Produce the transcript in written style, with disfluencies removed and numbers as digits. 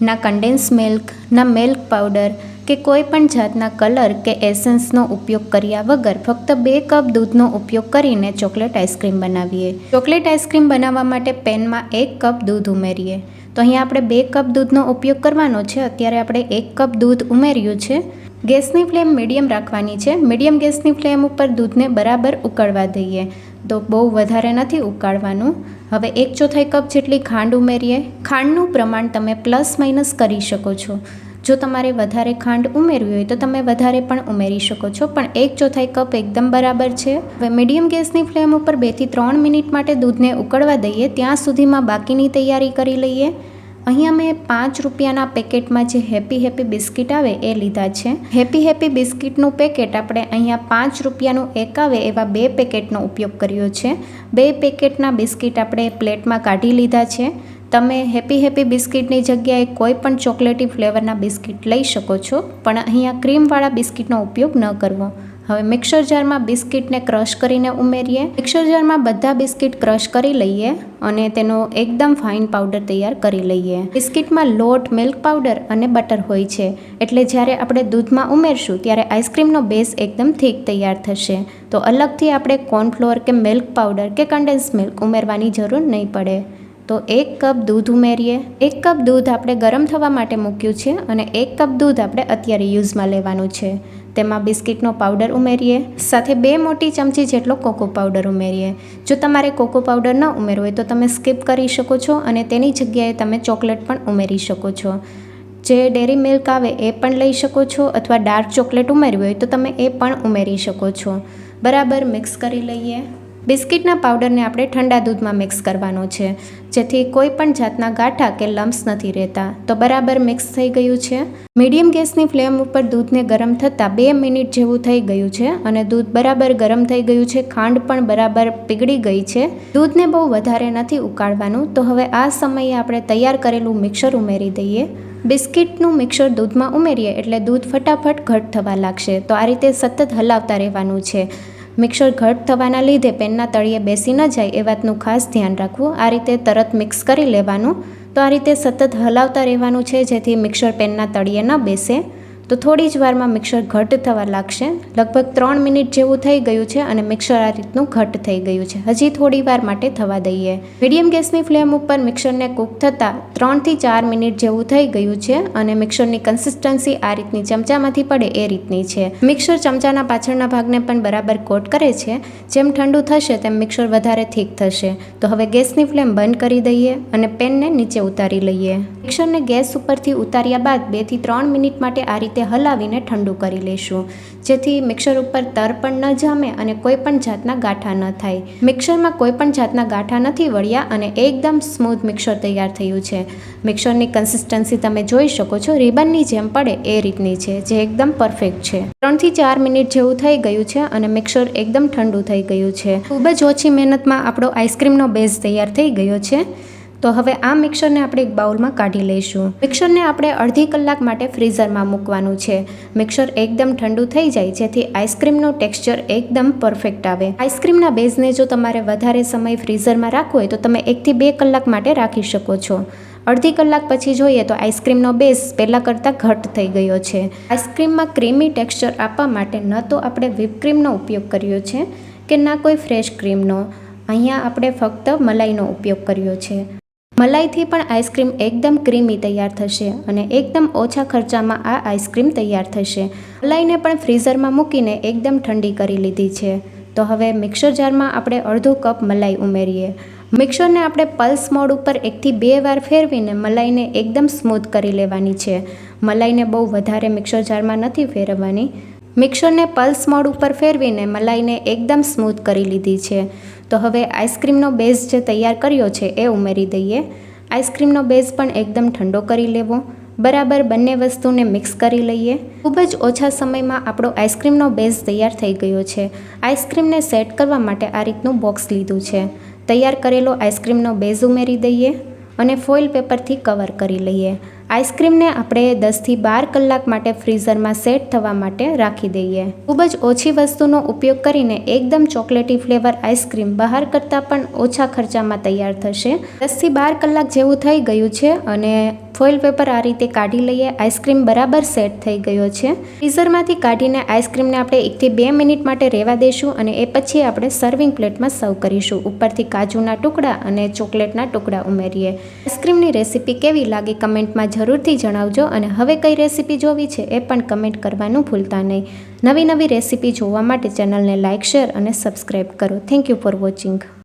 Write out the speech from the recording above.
ના condense milk, ના milk powder કે કોઈ પણ જાતના કલર કે એસેન્સનો ઉપયોગ કર્યા વગર ફક્ત 2 કપ દૂધનો ઉપયોગ કરીને ચોકલેટ આઈસ્ક્રીમ બનાવીએ. ચોકલેટ આઈસ્ક્રીમ બનાવવા માટે પેનમાં 1 કપ દૂધ ઉમેરીએ. તો અહીંયા આપણે 2 કપ દૂધનો ઉપયોગ કરવાનો છે. અત્યારે આપણે 1 કપ દૂધ ઉમેર્યું છે. ગેસની ફ્લેમ મીડિયમ રાખવાની છે. મીડિયમ ગેસની ફ્લેમ ઉપર દૂધને બરાબર ઉકળવા દઈએ. તો બહુ વધારે નથી ઉકાળવાનું. હવે 1/4 કપ જેટલી ખાંડ ઉમેરીએ. ખાંડનું પ્રમાણ તમે પ્લસ માઇનસ કરી શકો છો. જો તમારે વધારે ખાંડ ઉમેરવી હોય તો તમે વધારે પણ ઉમેરી શકો છો, પણ 1/4 કપ એકદમ બરાબર છે. હવે મીડિયમ ગેસની ફ્લેમ ઉપર 2 થી 3 મિનિટ માટે દૂધને ઉકળવા દઈએ. ત્યાં સુધીમાં બાકીની તૈયારી કરી લઈએ. અહીંયા મેં 5 રૂપિયાના પેકેટમાં જે હેપી બિસ્કિટ આવે એ લીધા છે. હેપી બિસ્કિટનું પેકેટ આપણે અહીંયા 5 રૂપિયાનું એક આવે એવા 2 પેકેટનો ઉપયોગ કર્યો છે. 2 પેકેટના બિસ્કિટ આપણે પ્લેટમાં કાઢી લીધા છે. તમે હેપી બિસ્કિટની જગ્યાએ કોઈ પણ ચોકલેટી ફ્લેવરના બિસ્કિટ લઈ શકો છો, પણ અહીંયા ક્રીમવાળા બિસ્કિટનો ઉપયોગ ન કરવો. હવે મિક્સર જારમાં બિસ્કિટને ક્રશ કરીને ઉમેરીએ. મિક્સર જારમાં બધા બિસ્કિટ ક્રશ કરી લઈએ અને તેનો એકદમ ફાઇન પાવડર તૈયાર કરી લઈએ. બિસ્કિટમાં લોટ, મિલ્ક પાવડર અને બટર હોય છે, એટલે જ્યારે આપણે દૂધમાં ઉમેરશું ત્યારે આઈસ્ક્રીમનો બેઝ એકદમ થીક તૈયાર થશે. તો અલગથી આપણે કોર્નફ્લોર કે મિલ્ક પાવડર કે કન્ડેન્સ મિલ્ક ઉમેરવાની જરૂર નહીં પડે. તો 1 કપ દૂધ ઉમેરીએ. 1 કપ દૂધ આપણે ગરમ થવા માટે મૂક્યું છે અને 1 કપ દૂધ આપણે અત્યારે યુઝમાં લેવાનું છે. તેમાં બિસ્કિટનો પાવડર ઉમેરીએ. સાથે 2 મોટી ચમચી જેટલો કોકો પાવડર ઉમેરીએ. જો તમારે કોકો પાવડર ન ઉમેરવો હોય તો તમે સ્કીપ કરી શકો છો અને તેની જગ્યાએ તમે ચોકલેટ પણ ઉમેરી શકો છો. જે ડેરી મિલ્ક આવે એ પણ લઈ શકો છો, અથવા ડાર્ક ચોકલેટ ઉમેરવી હોય તો તમે એ પણ ઉમેરી શકો છો. બરાબર મિક્સ કરી લઈએ. બિસ્કિટના પાવડરને આપણે ઠંડા દૂધમાં મિક્સ કરવાનો છે, જેથી કોઈ પણ જાતના ગાંઠા કે લમ્સ નથી રહેતા. તો બરાબર મિક્સ થઈ ગયું છે. મીડિયમ ગેસની ફ્લેમ ઉપર દૂધને ગરમ થતાં 2 મિનિટ જેવું થઈ ગયું છે અને દૂધ બરાબર ગરમ થઈ ગયું છે. ખાંડ પણ બરાબર પીગળી ગઈ છે. દૂધને બહુ વધારે નથી ઉકાળવાનું. તો હવે આ સમયે આપણે તૈયાર કરેલું મિક્સર ઉમેરી દઈએ. બિસ્કિટનું મિક્સર દૂધમાં ઉમેરીએ એટલે દૂધ ફટાફટ ઘટ થવા લાગશે. તો આ રીતે સતત હલાવતા રહેવાનું છે. મિક્સર ઘટ થવાના લીધે પેનના તળિયે બેસી ન જાય એ વાતનું ખાસ ધ્યાન રાખવું. આ રીતે તરત મિક્સ કરી લેવાનું. તો આ રીતે સતત હલાવતા રહેવાનું છે, જેથી મિક્સર પેનના તળિયે ન બેસે. તો થોડી જ વારમાં મિક્સર ઘટ થવા લાગશે. લગભગ 3 મિનિટ જેવું થઈ ગયું છે અને મિક્સર આ રીતનું ઘટ થઈ ગયું છે. હજી થોડી વાર માટે થવા દઈએ. મીડિયમ ગેસની ફ્લેમ ઉપર મિક્સરને કૂક થતાં 3 થી 4 મિનિટ જેવું થઈ ગયું છે અને મિક્સરની કન્સિસ્ટન્સી આ રીતની ચમચામાંથી પડે એ રીતની છે. મિક્સર ચમચાના પાછળના ભાગને પણ બરાબર કોટ કરે છે. જેમ ઠંડુ થશે તેમ મિક્સર વધારે થીક થશે. તો હવે ગેસની ફ્લેમ બંધ કરી દઈએ અને પેનને નીચે ઉતારી લઈએ. મિક્સરને ગેસ ઉપરથી ઉતાર્યા બાદ 2 થી 3 મિનિટ માટે આ રીતે હલાવીને ઠંડુ કરી લઈશું, જેથી મિક્સર ઉપર તર પણ ન જામે અને કોઈ પણ જાતના ગાંઠા ન થાય. મિક્સરમાં કોઈ પણ જાતના ગાંઠા નથી વળ્યા અને એકદમ સ્મૂથ મિક્સર તૈયાર થયું છે. મિક્સરની કન્સિસ્ટન્સી તમે જોઈ શકો છો, રિબનની જેમ પડે એ રીતની છે, જે એકદમ પરફેક્ટ છે. 3 થી 4 મિનિટ જેવું થઈ ગયું છે અને મિક્સર એકદમ ઠંડુ થઈ ગયું છે. ખૂબ જ ઓછી મહેનતમાં આપણો આઈસ્ક્રીમનો બેઝ તૈયાર થઈ ગયો છે. તો હવે આ મિક્સરને આપણે એક બાઉલમાં કાઢી લઈશું. મિક્સરને આપણે અડધી કલાક માટે ફ્રીઝરમાં મૂકવાનું છે. મિક્સર એકદમ ઠંડુ થઈ જાય, જેથી આઈસ્ક્રીમનું ટેક્સચર એકદમ પરફેક્ટ આવે. આઈસ્ક્રીમના બેઝને જો તમારે વધારે સમય ફ્રીઝરમાં રાખવો હોય તો તમે 1 થી 2 કલાક માટે રાખી શકો છો. અડધી કલાક પછી જોઈએ તો આઈસ્ક્રીમનો બેઝ પહેલાં કરતાં ઘટ થઈ ગયો છે. આઈસ્ક્રીમમાં ક્રીમી ટેક્સચર આપવા માટે ન તો આપણે વ્હીપ ક્રીમનો ઉપયોગ કર્યો છે કે ના કોઈ ફ્રેશ ક્રીમનો. અહીંયા આપણે ફક્ત મલાઈનો ઉપયોગ કર્યો છે. મલાઈથી પણ આઈસ્ક્રીમ એકદમ ક્રીમી તૈયાર થશે અને એકદમ ઓછા ખર્ચામાં આ આઈસ્ક્રીમ તૈયાર થશે. મલાઈને પણ ફ્રીઝરમાં મૂકીને એકદમ ઠંડી કરી લીધી છે. તો હવે મિક્સર જારમાં આપણે અડધો કપ મલાઈ ઉમેરીએ. મિક્સરને આપણે પલ્સ મોડ ઉપર 1 થી 2 વાર ફેરવીને મલાઈને એકદમ સ્મૂથ કરી લેવાની છે. મલાઈને બહુ વધારે મિક્સર જારમાં નથી ફેરવવાની. મિક્સરને પલ્સ મોડ ઉપર ફેરવીને મલાઈને એકદમ સ્મૂથ કરી લીધી છે. તો હવે આઈસ્ક્રીમનો બેઝ જે તૈયાર કર્યો છે એ ઉમેરી દઈએ. આઈસ્ક્રીમનો બેઝ પણ એકદમ ઠંડો કરી લેવો. બરાબર બંને વસ્તુને મિક્સ કરી લઈએ. ખૂબ જ ઓછા સમયમાં આપણો આઈસ્ક્રીમનો બેઝ તૈયાર થઈ ગયો છે. આઈસ્ક્રીમને સેટ કરવા માટે આ રીતનું બોક્સ લીધું છે. તૈયાર કરેલો આઈસ્ક્રીમનો બેઝ ઉમેરી દઈએ અને ફોઇલ પેપરથી કવર કરી લઈએ. આઈસ્ક્રીમને આપણે 10થી 12 કલાક માટે ફ્રીઝરમાં સેટ થવા માટે રાખી દઈએ. ખૂબ જ ઓછી વસ્તુનો ઉપયોગ કરીને એકદમ ચોકલેટી ફ્લેવર આઈસ્ક્રીમ બહાર કરતાં પણ ઓછા ખર્ચામાં તૈયાર થશે. 10થી 12 કલાક જેવું થઈ ગયું છે અને ફોઇલ પેપર આ રીતે કાઢી લઈએ. આઈસ્ક્રીમ બરાબર સેટ થઈ ગયો છે. ફ્રીઝરમાંથી કાઢીને આઈસ્ક્રીમને આપણે 1થી 2 મિનિટ માટે રહેવા દઈશું અને એ પછી આપણે સર્વિંગ પ્લેટમાં સર્વ કરીશું. ઉપરથી કાજુના ટુકડા અને ચોકલેટના ટુકડા ઉમેરીએ. આઈસ્ક્રીમની રેસીપી કેવી લાગી કમેન્ટમાં જરૂરથી જણાવજો અને હવે કઈ રેસીપી જોવી છે એ પણ કમેન્ટ કરવાનું ભૂલતા નહીં. નવી રેસીપી જોવા માટે ચેનલને લાઇક, શેર અને સબસ્ક્રાઈબ કરો. Thank you for watching.